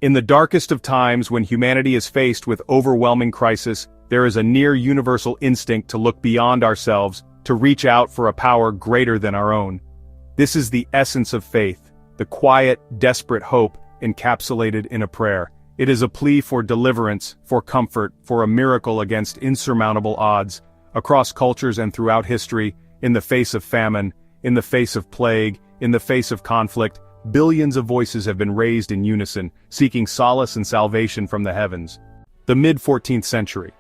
In the darkest of times when humanity is faced with overwhelming crisis, there is a near-universal instinct to look beyond ourselves, to reach out for a power greater than our own. This is the essence of faith, the quiet, desperate hope encapsulated in a prayer. It is a plea for deliverance, for comfort, for a miracle against insurmountable odds, across cultures and throughout history, in the face of famine, in the face of plague, in the face of conflict. Billions of voices have been raised in unison, seeking solace and salvation from the heavens. The mid-14th century.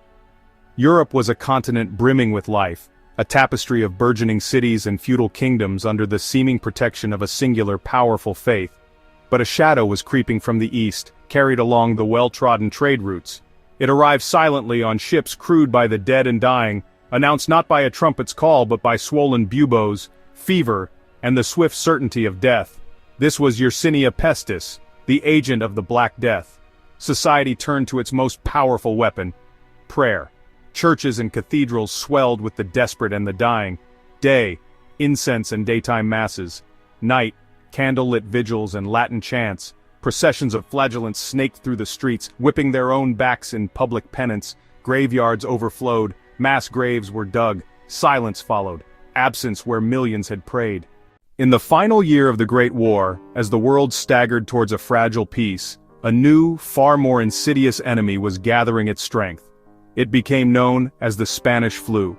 Europe was a continent brimming with life, a tapestry of burgeoning cities and feudal kingdoms under the seeming protection of a singular powerful faith. But a shadow was creeping from the east, carried along the well-trodden trade routes. It arrived silently on ships crewed by the dead and dying, announced not by a trumpet's call but by swollen buboes, fever, and the swift certainty of death. This was Yersinia Pestis, the agent of the Black Death. Society turned to its most powerful weapon: prayer. Churches and cathedrals swelled with the desperate and the dying. Day, incense and daytime masses. Night, candle-lit vigils and Latin chants. Processions of flagellants snaked through the streets, whipping their own backs in public penance. Graveyards overflowed, mass graves were dug, silence followed, absence where millions had prayed. In the final year of the Great War, as the world staggered towards a fragile peace, a new, far more insidious enemy was gathering its strength. It became known as the Spanish flu.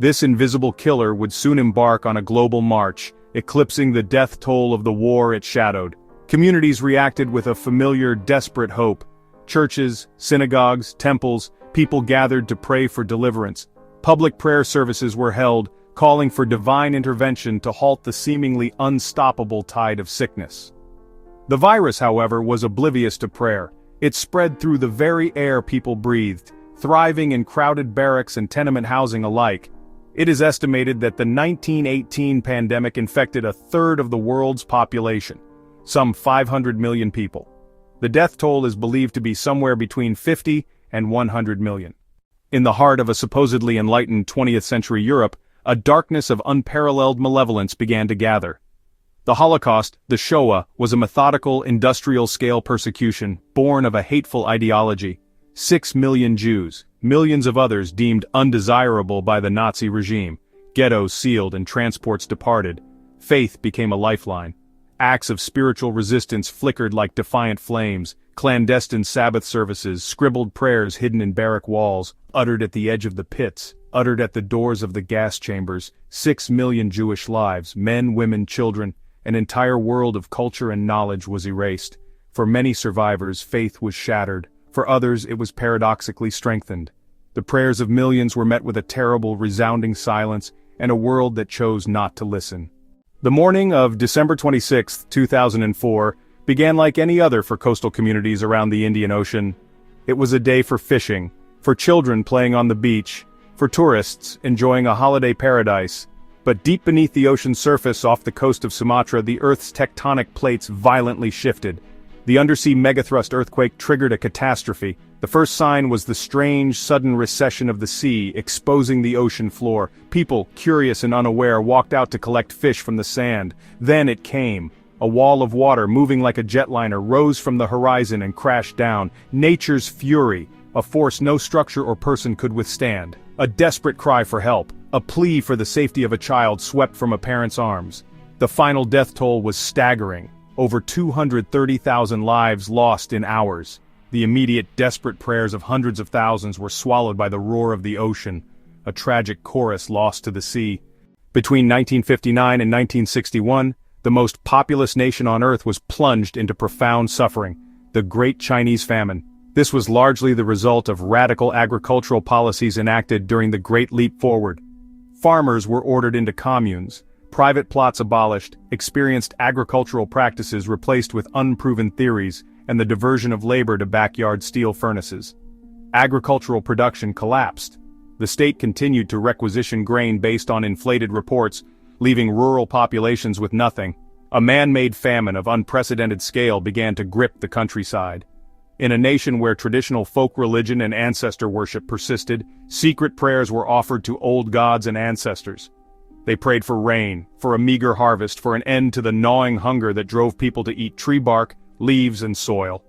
This invisible killer would soon embark on a global march, eclipsing the death toll of the war it shadowed. Communities reacted with a familiar, desperate hope. Churches, synagogues, temples, people gathered to pray for deliverance. Public prayer services were held, calling for divine intervention to halt the seemingly unstoppable tide of sickness. The virus, however, was oblivious to prayer. It spread through the very air people breathed, thriving in crowded barracks and tenement housing alike. It is estimated that the 1918 pandemic infected a third of the world's population, some 500 million people. The death toll is believed to be somewhere between 50 and 100 million. In the heart of a supposedly enlightened 20th century Europe, a darkness of unparalleled malevolence began to gather. The Holocaust, the Shoah, was a methodical, industrial-scale persecution, born of a hateful ideology. 6 million Jews, millions of others deemed undesirable by the Nazi regime, ghettos sealed and transports departed. Faith became a lifeline. Acts of spiritual resistance flickered like defiant flames. Clandestine Sabbath services, scribbled prayers hidden in barrack walls, uttered at the edge of the pits, uttered at the doors of the gas chambers. 6 million Jewish lives, men, women, children, an entire world of culture and knowledge was erased. For many survivors, faith was shattered. For others, it was paradoxically strengthened. The prayers of millions were met with a terrible, resounding silence, and a world that chose not to listen. The morning of December 26, 2004, began like any other for coastal communities around the Indian Ocean. It was a day for fishing, for children playing on the beach, for tourists enjoying a holiday paradise. But deep beneath the ocean surface off the coast of Sumatra, the Earth's tectonic plates violently shifted. The undersea megathrust earthquake triggered a catastrophe. The first sign was the strange, sudden recession of the sea, exposing the ocean floor. People, curious and unaware, walked out to collect fish from the sand. Then it came. A wall of water, moving like a jetliner, rose from the horizon and crashed down. Nature's fury, a force no structure or person could withstand. A desperate cry for help, a plea for the safety of a child swept from a parent's arms. The final death toll was staggering. Over 230,000 lives lost in hours. The immediate, desperate prayers of hundreds of thousands were swallowed by the roar of the ocean, a tragic chorus lost to the sea. Between 1959 and 1961, the most populous nation on Earth was plunged into profound suffering, the Great Chinese Famine. This was largely the result of radical agricultural policies enacted during the Great Leap Forward. Farmers were ordered into communes, private plots abolished, experienced agricultural practices replaced with unproven theories, and the diversion of labor to backyard steel furnaces. Agricultural production collapsed. The state continued to requisition grain based on inflated reports, leaving rural populations with nothing. A man-made famine of unprecedented scale began to grip the countryside. In a nation where traditional folk religion and ancestor worship persisted, secret prayers were offered to old gods and ancestors. They prayed for rain, for a meager harvest, for an end to the gnawing hunger that drove people to eat tree bark, leaves, and soil.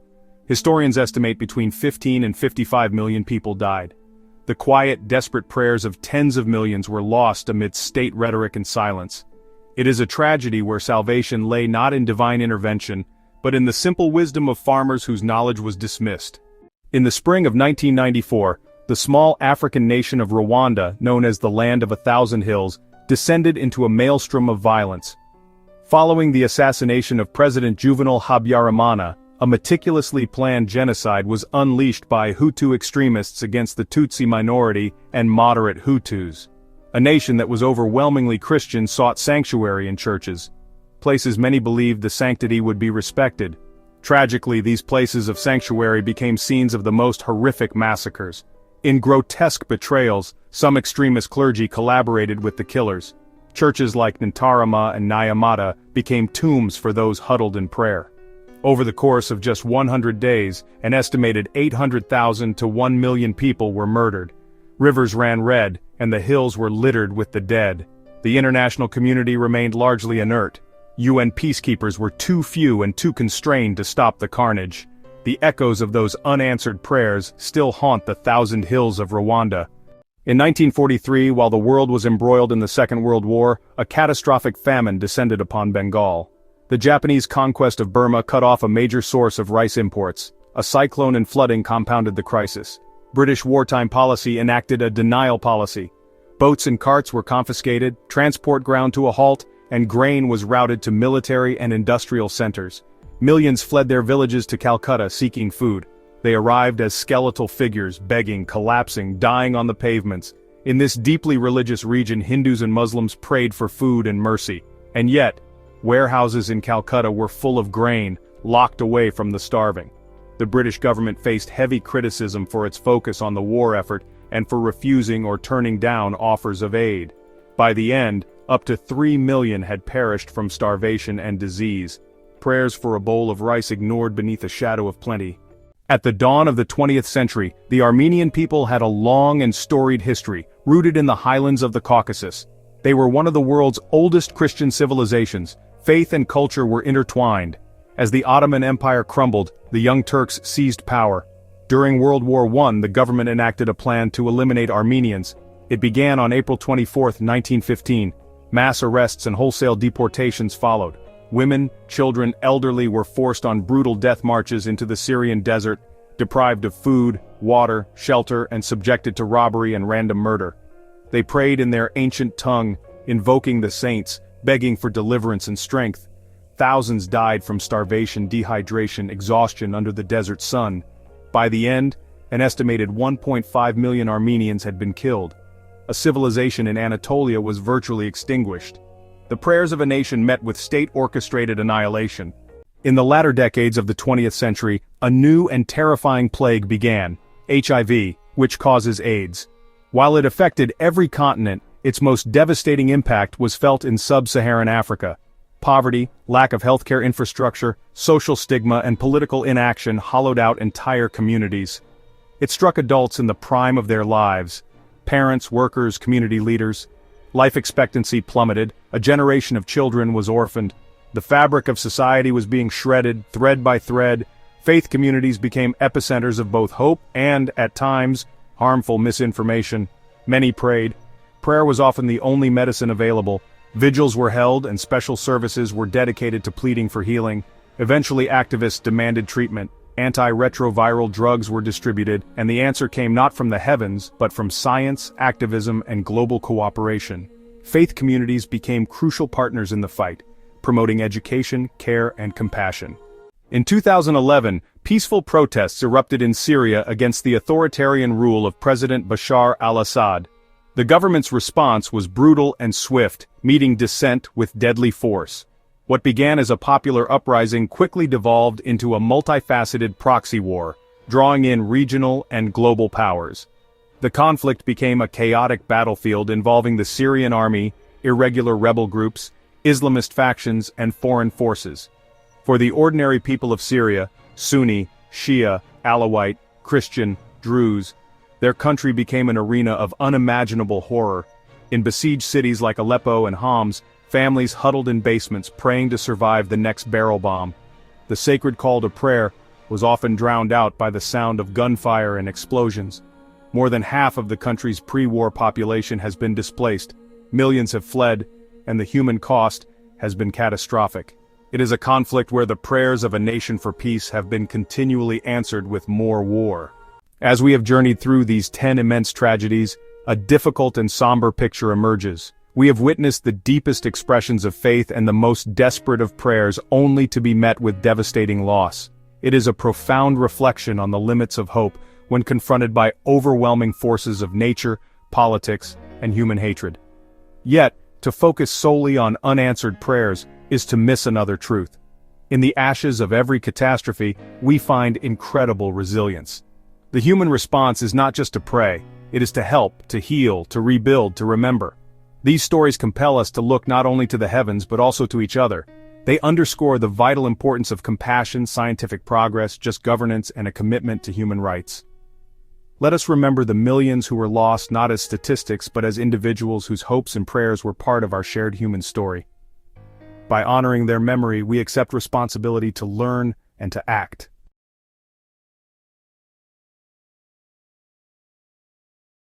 Historians estimate between 15 and 55 million people died. The quiet, desperate prayers of tens of millions were lost amidst state rhetoric and silence. It is a tragedy where salvation lay not in divine intervention, but in the simple wisdom of farmers whose knowledge was dismissed. In the spring of 1994, the small African nation of Rwanda, known as the Land of a Thousand Hills, descended into a maelstrom of violence. Following the assassination of President Juvenal Habyarimana, a meticulously planned genocide was unleashed by Hutu extremists against the Tutsi minority and moderate Hutus. A nation that was overwhelmingly Christian sought sanctuary in churches, places many believed the sanctity would be respected. Tragically, these places of sanctuary became scenes of the most horrific massacres. In grotesque betrayals, some extremist clergy collaborated with the killers. Churches like Ntarama and Nyamata became tombs for those huddled in prayer. Over the course of just 100 days, an estimated 800,000 to 1 million people were murdered. Rivers ran red, and the hills were littered with the dead. The international community remained largely inert. UN peacekeepers were too few and too constrained to stop the carnage. The echoes of those unanswered prayers still haunt the thousand hills of Rwanda. In 1943, while the world was embroiled in the Second World War, a catastrophic famine descended upon Bengal. The Japanese conquest of Burma cut off a major source of rice imports. A cyclone and flooding compounded the crisis. British wartime policy enacted a denial policy. Boats and carts were confiscated, transport ground to a halt, and grain was routed to military and industrial centers. Millions fled their villages to Calcutta seeking food. They arrived as skeletal figures, begging, collapsing, dying on the pavements. In this deeply religious region, Hindus and Muslims prayed for food and mercy. And yet, warehouses in Calcutta were full of grain, locked away from the starving. The British government faced heavy criticism for its focus on the war effort and for refusing or turning down offers of aid. By the end, up to 3 million had perished from starvation and disease. Prayers for a bowl of rice ignored beneath a shadow of plenty. At the dawn of the 20th century, the Armenian people had a long and storied history, rooted in the highlands of the Caucasus. They were one of the world's oldest Christian civilizations. Faith and culture were intertwined. As the Ottoman Empire crumbled, the Young Turks seized power. During World War I, the government enacted a plan to eliminate Armenians. It began on April 24, 1915. Mass arrests and wholesale deportations followed. Women, children, elderly were forced on brutal death marches into the Syrian desert, deprived of food, water, shelter, and subjected to robbery and random murder. They prayed in their ancient tongue, invoking the saints, begging for deliverance and strength. Thousands died from starvation, dehydration, exhaustion under the desert sun. By the end, an estimated 1.5 million Armenians had been killed. A civilization in Anatolia was virtually extinguished. The prayers of a nation met with state-orchestrated annihilation. In the latter decades of the 20th century, a new and terrifying plague began, HIV, which causes AIDS. While it affected every continent, its most devastating impact was felt in sub-Saharan Africa. Poverty, lack of healthcare infrastructure, social stigma, and political inaction hollowed out entire communities. It struck adults in the prime of their lives. Parents, workers, community leaders. Life expectancy plummeted, a generation of children was orphaned. The fabric of society was being shredded, thread by thread. Faith communities became epicenters of both hope and, at times, harmful misinformation. Many prayed. Prayer was often the only medicine available. Vigils were held and special services were dedicated to pleading for healing. Eventually activists demanded treatment. Antiretroviral drugs were distributed, and the answer came not from the heavens, but from science, activism, and global cooperation. Faith communities became crucial partners in the fight, promoting education, care, and compassion. In 2011, peaceful protests erupted in Syria against the authoritarian rule of President Bashar al-Assad. The government's response was brutal and swift, meeting dissent with deadly force. What began as a popular uprising quickly devolved into a multifaceted proxy war, drawing in regional and global powers. The conflict became a chaotic battlefield involving the Syrian army, irregular rebel groups, Islamist factions, and foreign forces. For the ordinary people of Syria, Sunni, Shia, Alawite, Christian, Druze, their country became an arena of unimaginable horror. In besieged cities like Aleppo and Homs, families huddled in basements praying to survive the next barrel bomb. The sacred call to prayer, was often drowned out by the sound of gunfire and explosions. More than half of the country's pre-war population has been displaced, millions have fled, and the human cost has been catastrophic. It is a conflict where the prayers of a nation for peace have been continually answered with more war. As we have journeyed through these 10 immense tragedies, a difficult and somber picture emerges. We have witnessed the deepest expressions of faith and the most desperate of prayers only to be met with devastating loss. It is a profound reflection on the limits of hope when confronted by overwhelming forces of nature, politics, and human hatred. Yet, to focus solely on unanswered prayers is to miss another truth. In the ashes of every catastrophe, we find incredible resilience. The human response is not just to pray, it is to help, to heal, to rebuild, to remember. These stories compel us to look not only to the heavens but also to each other. They underscore the vital importance of compassion, scientific progress, just governance, and a commitment to human rights. Let us remember the millions who were lost not as statistics but as individuals whose hopes and prayers were part of our shared human story. By honoring their memory, we accept responsibility to learn and to act.